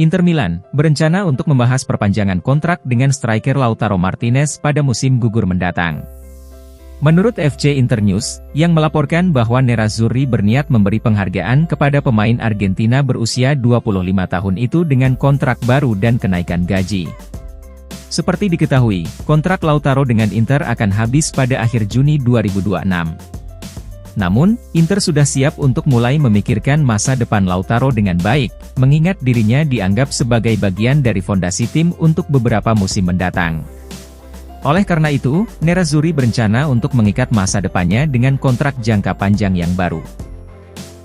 Inter Milan berencana untuk membahas perpanjangan kontrak dengan striker Lautaro Martinez pada musim gugur mendatang. Menurut FC Internews, yang melaporkan bahwa Nerazzurri berniat memberi penghargaan kepada pemain Argentina berusia 25 tahun itu dengan kontrak baru dan kenaikan gaji. Seperti diketahui, kontrak Lautaro dengan Inter akan habis pada akhir Juni 2026. Namun, Inter sudah siap untuk mulai memikirkan masa depan Lautaro dengan baik, mengingat dirinya dianggap sebagai bagian dari fondasi tim untuk beberapa musim mendatang. Oleh karena itu, Nerazzurri berencana untuk mengikat masa depannya dengan kontrak jangka panjang yang baru.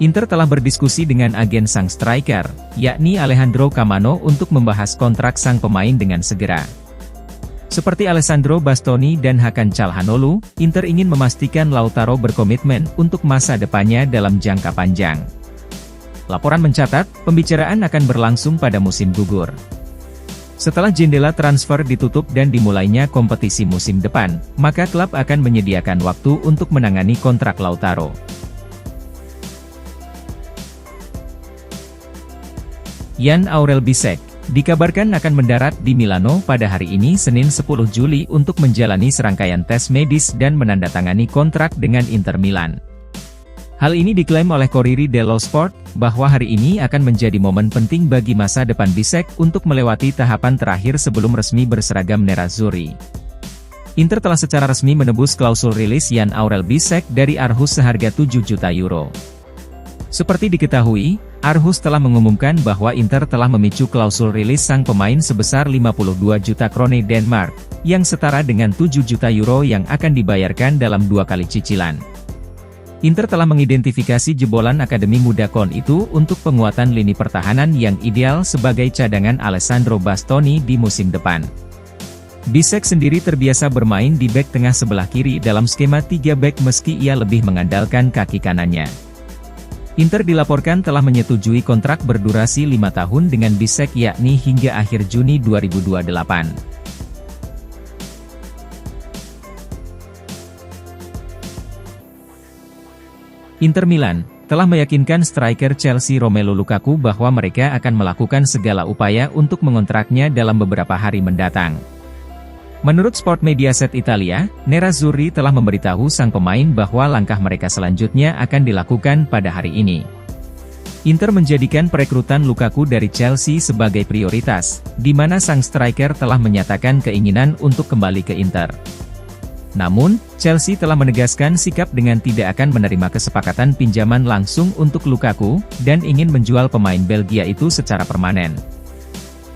Inter telah berdiskusi dengan agen sang striker, yakni Alejandro Camano untuk membahas kontrak sang pemain dengan segera. Seperti Alessandro Bastoni dan Hakan Çalhanoğlu, Inter ingin memastikan Lautaro berkomitmen untuk masa depannya dalam jangka panjang. Laporan mencatat, pembicaraan akan berlangsung pada musim gugur. Setelah jendela transfer ditutup dan dimulainya kompetisi musim depan, maka klub akan menyediakan waktu untuk menangani kontrak Lautaro. Jan Aurel Bisek dikabarkan akan mendarat di Milano pada hari ini Senin 10 Juli untuk menjalani serangkaian tes medis dan menandatangani kontrak dengan Inter Milan. Hal ini diklaim oleh Corriere dello Sport, bahwa hari ini akan menjadi momen penting bagi masa depan Bisek untuk melewati tahapan terakhir sebelum resmi berseragam Nerazzurri. Inter telah secara resmi menebus klausul rilis Jan Aurel Bisek dari Aarhus seharga 7 juta euro. Seperti diketahui, Aarhus telah mengumumkan bahwa Inter telah memicu klausul rilis sang pemain sebesar 52 juta krone Denmark, yang setara dengan 7 juta euro yang akan dibayarkan dalam 2 kali cicilan. Inter telah mengidentifikasi jebolan Akademi Muda Kon itu untuk penguatan lini pertahanan yang ideal sebagai cadangan Alessandro Bastoni di musim depan. Bisek sendiri terbiasa bermain di bek tengah sebelah kiri dalam skema 3 bek meski ia lebih mengandalkan kaki kanannya. Inter dilaporkan telah menyetujui kontrak berdurasi 5 tahun dengan Bisek yakni hingga akhir Juni 2028. Inter Milan telah meyakinkan striker Chelsea Romelu Lukaku bahwa mereka akan melakukan segala upaya untuk mengontraknya dalam beberapa hari mendatang. Menurut Sport Mediaset Italia, Nerazzurri telah memberitahu sang pemain bahwa langkah mereka selanjutnya akan dilakukan pada hari ini. Inter menjadikan perekrutan Lukaku dari Chelsea sebagai prioritas, di mana sang striker telah menyatakan keinginan untuk kembali ke Inter. Namun, Chelsea telah menegaskan sikap dengan tidak akan menerima kesepakatan pinjaman langsung untuk Lukaku, dan ingin menjual pemain Belgia itu secara permanen.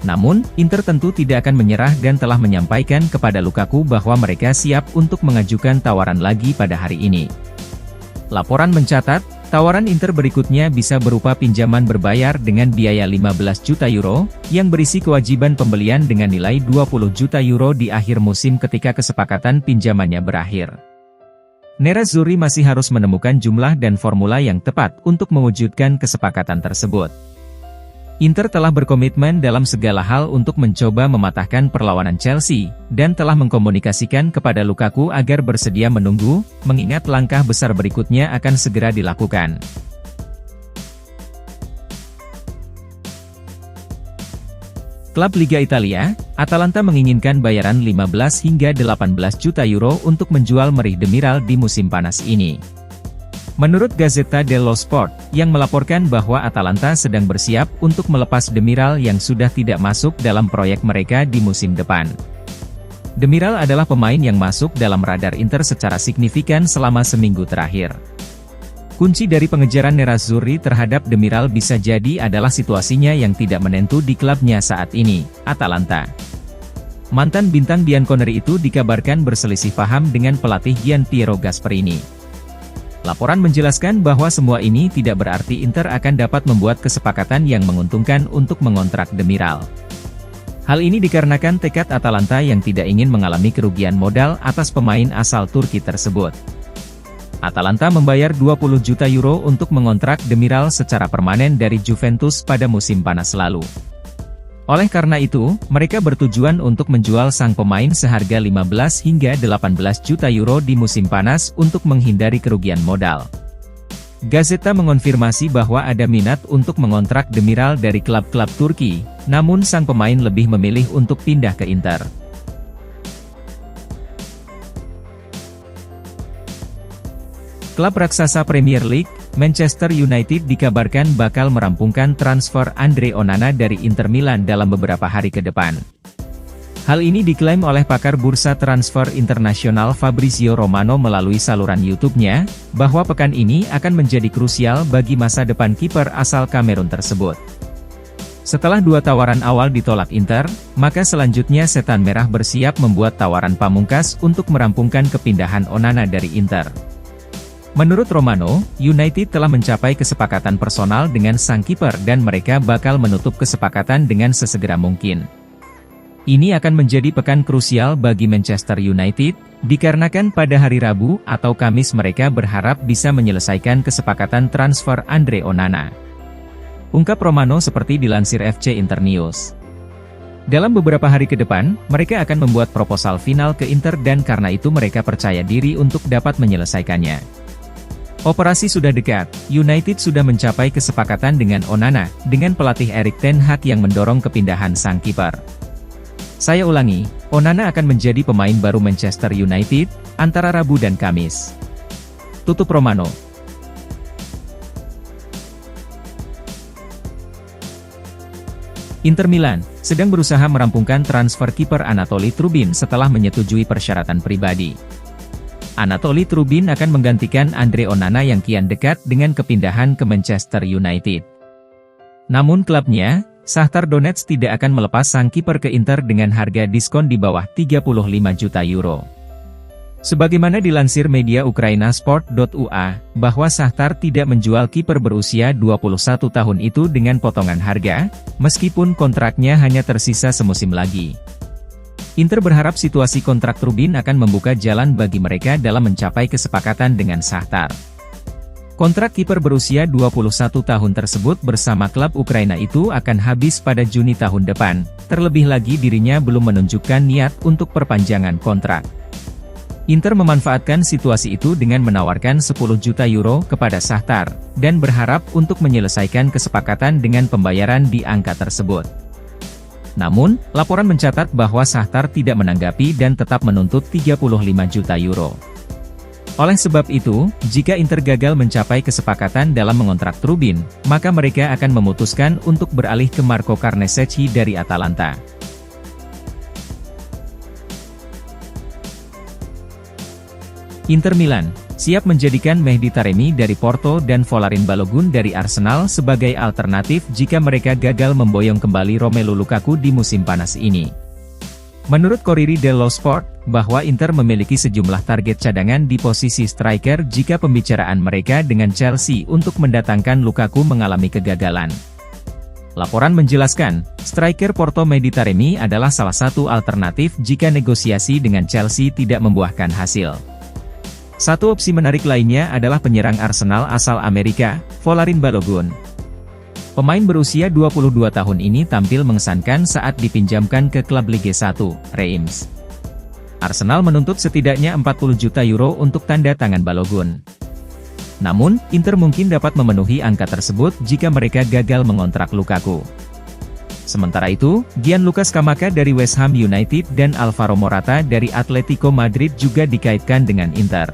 Namun, Inter tentu tidak akan menyerah dan telah menyampaikan kepada Lukaku bahwa mereka siap untuk mengajukan tawaran lagi pada hari ini. Laporan mencatat, tawaran Inter berikutnya bisa berupa pinjaman berbayar dengan biaya 15 juta euro, yang berisi kewajiban pembelian dengan nilai 20 juta euro di akhir musim ketika kesepakatan pinjamannya berakhir. Nerazzurri masih harus menemukan jumlah dan formula yang tepat untuk mewujudkan kesepakatan tersebut. Inter telah berkomitmen dalam segala hal untuk mencoba mematahkan perlawanan Chelsea, dan telah mengkomunikasikan kepada Lukaku agar bersedia menunggu, mengingat langkah besar berikutnya akan segera dilakukan. Klub Liga Italia, Atalanta menginginkan bayaran 15 hingga 18 juta euro untuk menjual Merih Demiral di musim panas ini. Menurut Gazzetta dello Sport, yang melaporkan bahwa Atalanta sedang bersiap untuk melepas Demiral yang sudah tidak masuk dalam proyek mereka di musim depan. Demiral adalah pemain yang masuk dalam radar Inter secara signifikan selama seminggu terakhir. Kunci dari pengejaran Nerazzurri terhadap Demiral bisa jadi adalah situasinya yang tidak menentu di klubnya saat ini, Atalanta. Mantan bintang bianconeri itu dikabarkan berselisih paham dengan pelatih Gianpiero Gasperini. Laporan menjelaskan bahwa semua ini tidak berarti Inter akan dapat membuat kesepakatan yang menguntungkan untuk mengontrak Demiral. Hal ini dikarenakan tekad Atalanta yang tidak ingin mengalami kerugian modal atas pemain asal Turki tersebut. Atalanta membayar 20 juta euro untuk mengontrak Demiral secara permanen dari Juventus pada musim panas lalu. Oleh karena itu, mereka bertujuan untuk menjual sang pemain seharga 15 hingga 18 juta euro di musim panas untuk menghindari kerugian modal. Gazeta mengonfirmasi bahwa ada minat untuk mengontrak Demiral dari klub-klub Turki, namun sang pemain lebih memilih untuk pindah ke Inter. Klub raksasa Premier League, Manchester United dikabarkan bakal merampungkan transfer Andre Onana dari Inter Milan dalam beberapa hari ke depan. Hal ini diklaim oleh pakar bursa transfer internasional Fabrizio Romano melalui saluran YouTube-nya, bahwa pekan ini akan menjadi krusial bagi masa depan kiper asal Kamerun tersebut. Setelah 2 tawaran awal ditolak Inter, maka selanjutnya Setan Merah bersiap membuat tawaran pamungkas untuk merampungkan kepindahan Onana dari Inter. Menurut Romano, United telah mencapai kesepakatan personal dengan sang kiper dan mereka bakal menutup kesepakatan dengan sesegera mungkin. Ini akan menjadi pekan krusial bagi Manchester United, dikarenakan pada hari Rabu atau Kamis mereka berharap bisa menyelesaikan kesepakatan transfer Andre Onana. Ungkap Romano seperti dilansir FC Internews. Dalam beberapa hari ke depan, mereka akan membuat proposal final ke Inter dan karena itu mereka percaya diri untuk dapat menyelesaikannya. Operasi sudah dekat, United sudah mencapai kesepakatan dengan Onana, dengan pelatih Erik ten Hag yang mendorong kepindahan sang kiper. Saya ulangi, Onana akan menjadi pemain baru Manchester United, antara Rabu dan Kamis. Tutup Romano. Inter Milan sedang berusaha merampungkan transfer kiper Anatoli Trubin setelah menyetujui persyaratan pribadi. Anatoli Trubin akan menggantikan Andre Onana yang kian dekat dengan kepindahan ke Manchester United. Namun klubnya, Shakhtar Donetsk tidak akan melepas sang kiper ke Inter dengan harga diskon di bawah 35 juta euro. Sebagaimana dilansir media Ukraina Sport.ua, bahwa Shakhtar tidak menjual kiper berusia 21 tahun itu dengan potongan harga, meskipun kontraknya hanya tersisa semusim lagi. Inter berharap situasi kontrak Trubin akan membuka jalan bagi mereka dalam mencapai kesepakatan dengan Shakhtar. Kontrak kiper berusia 21 tahun tersebut bersama klub Ukraina itu akan habis pada Juni tahun depan, terlebih lagi dirinya belum menunjukkan niat untuk perpanjangan kontrak. Inter memanfaatkan situasi itu dengan menawarkan 10 juta euro kepada Shakhtar, dan berharap untuk menyelesaikan kesepakatan dengan pembayaran di angka tersebut. Namun, laporan mencatat bahwa Shakhtar tidak menanggapi dan tetap menuntut 35 juta euro. Oleh sebab itu, jika Inter gagal mencapai kesepakatan dalam mengontrak Trubin, maka mereka akan memutuskan untuk beralih ke Marco Carnesecchi dari Atalanta. Inter Milan siap menjadikan Mehdi Taremi dari Porto dan Folarin Balogun dari Arsenal sebagai alternatif jika mereka gagal memboyong kembali Romelu Lukaku di musim panas ini. Menurut Corriere dello Sport, bahwa Inter memiliki sejumlah target cadangan di posisi striker jika pembicaraan mereka dengan Chelsea untuk mendatangkan Lukaku mengalami kegagalan. Laporan menjelaskan, striker Porto Mehdi Taremi adalah salah satu alternatif jika negosiasi dengan Chelsea tidak membuahkan hasil. Satu opsi menarik lainnya adalah penyerang Arsenal asal Amerika, Folarin Balogun. Pemain berusia 22 tahun ini tampil mengesankan saat dipinjamkan ke klub Liga 1, Reims. Arsenal menuntut setidaknya 40 juta euro untuk tanda tangan Balogun. Namun, Inter mungkin dapat memenuhi angka tersebut jika mereka gagal mengontrak Lukaku. Sementara itu, Gianluca Scamacca dari West Ham United dan Alvaro Morata dari Atletico Madrid juga dikaitkan dengan Inter.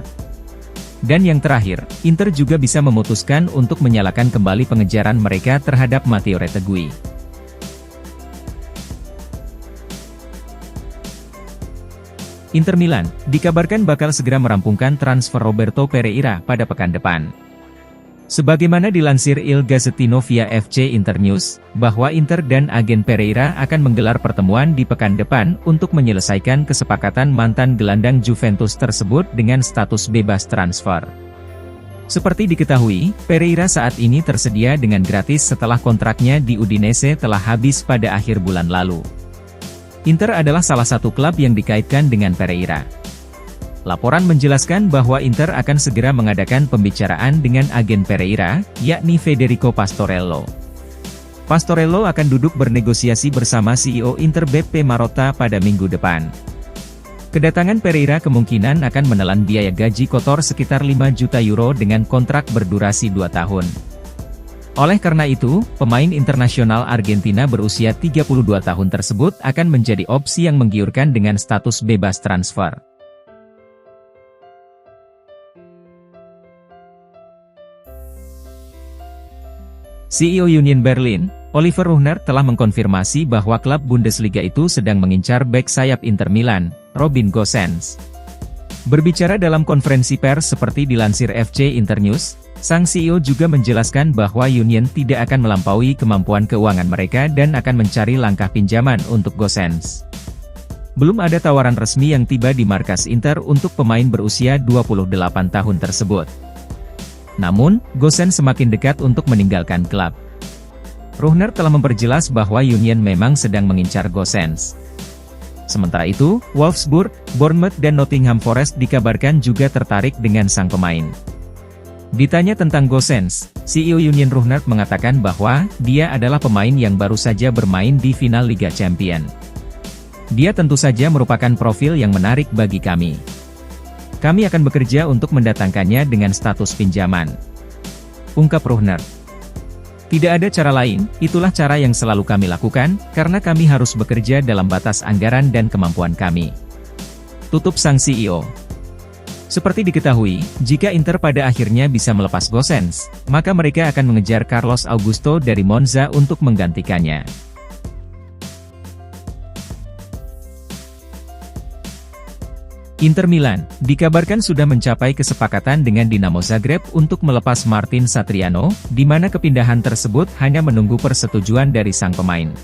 Dan yang terakhir, Inter juga bisa memutuskan untuk menyalakan kembali pengejaran mereka terhadap Matteo Retegui. Inter Milan dikabarkan bakal segera merampungkan transfer Roberto Pereira pada pekan depan. Sebagaimana dilansir Il Gazzettino via FC Internews, bahwa Inter dan agen Pereira akan menggelar pertemuan di pekan depan untuk menyelesaikan kesepakatan mantan gelandang Juventus tersebut dengan status bebas transfer. Seperti diketahui, Pereira saat ini tersedia dengan gratis setelah kontraknya di Udinese telah habis pada akhir bulan lalu. Inter adalah salah satu klub yang dikaitkan dengan Pereira. Laporan menjelaskan bahwa Inter akan segera mengadakan pembicaraan dengan agen Pereira, yakni Federico Pastorello. Pastorello akan duduk bernegosiasi bersama CEO Inter Beppe Marotta pada minggu depan. Kedatangan Pereira kemungkinan akan menelan biaya gaji kotor sekitar 5 juta euro dengan kontrak berdurasi 2 tahun. Oleh karena itu, pemain internasional Argentina berusia 32 tahun tersebut akan menjadi opsi yang menggiurkan dengan status bebas transfer. CEO Union Berlin, Oliver Ruhner telah mengkonfirmasi bahwa klub Bundesliga itu sedang mengincar bek sayap Inter Milan, Robin Gosens. Berbicara dalam konferensi pers seperti dilansir FC Internews, sang CEO juga menjelaskan bahwa Union tidak akan melampaui kemampuan keuangan mereka dan akan mencari langkah pinjaman untuk Gosens. Belum ada tawaran resmi yang tiba di markas Inter untuk pemain berusia 28 tahun tersebut. Namun, Gosens semakin dekat untuk meninggalkan klub. Ruhner telah memperjelas bahwa Union memang sedang mengincar Gosens. Sementara itu, Wolfsburg, Bournemouth dan Nottingham Forest dikabarkan juga tertarik dengan sang pemain. Ditanya tentang Gosens, CEO Union Ruhner mengatakan bahwa dia adalah pemain yang baru saja bermain di final Liga Champions. Dia tentu saja merupakan profil yang menarik bagi kami. Kami akan bekerja untuk mendatangkannya dengan status pinjaman, ungkap Ruhner. Tidak ada cara lain, itulah cara yang selalu kami lakukan, karena kami harus bekerja dalam batas anggaran dan kemampuan kami, tutup sang CEO. Seperti diketahui, jika Inter pada akhirnya bisa melepas Gosens, maka mereka akan mengejar Carlos Augusto dari Monza untuk menggantikannya. Inter Milan, dikabarkan sudah mencapai kesepakatan dengan Dinamo Zagreb untuk melepas Martin Satriano, di mana kepindahan tersebut hanya menunggu persetujuan dari sang pemain.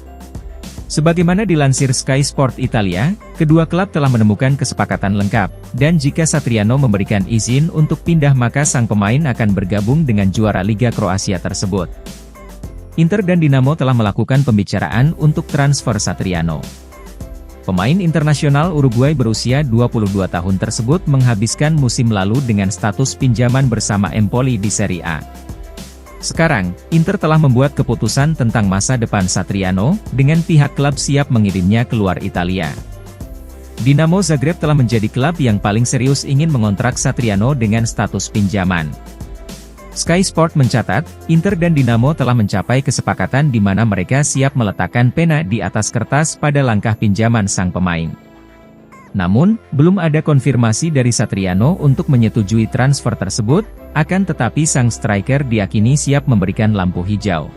Sebagaimana dilansir Sky Sport Italia, kedua klub telah menemukan kesepakatan lengkap, dan jika Satriano memberikan izin untuk pindah maka sang pemain akan bergabung dengan juara Liga Kroasia tersebut. Inter dan Dinamo telah melakukan pembicaraan untuk transfer Satriano. Pemain internasional Uruguay berusia 22 tahun tersebut menghabiskan musim lalu dengan status pinjaman bersama Empoli di Serie A. Sekarang, Inter telah membuat keputusan tentang masa depan Satriano, dengan pihak klub siap mengirimnya keluar Italia. Dinamo Zagreb telah menjadi klub yang paling serius ingin mengontrak Satriano dengan status pinjaman. Sky Sport mencatat, Inter dan Dinamo telah mencapai kesepakatan di mana mereka siap meletakkan pena di atas kertas pada langkah pinjaman sang pemain. Namun, belum ada konfirmasi dari Satriano untuk menyetujui transfer tersebut, akan tetapi sang striker diyakini siap memberikan lampu hijau.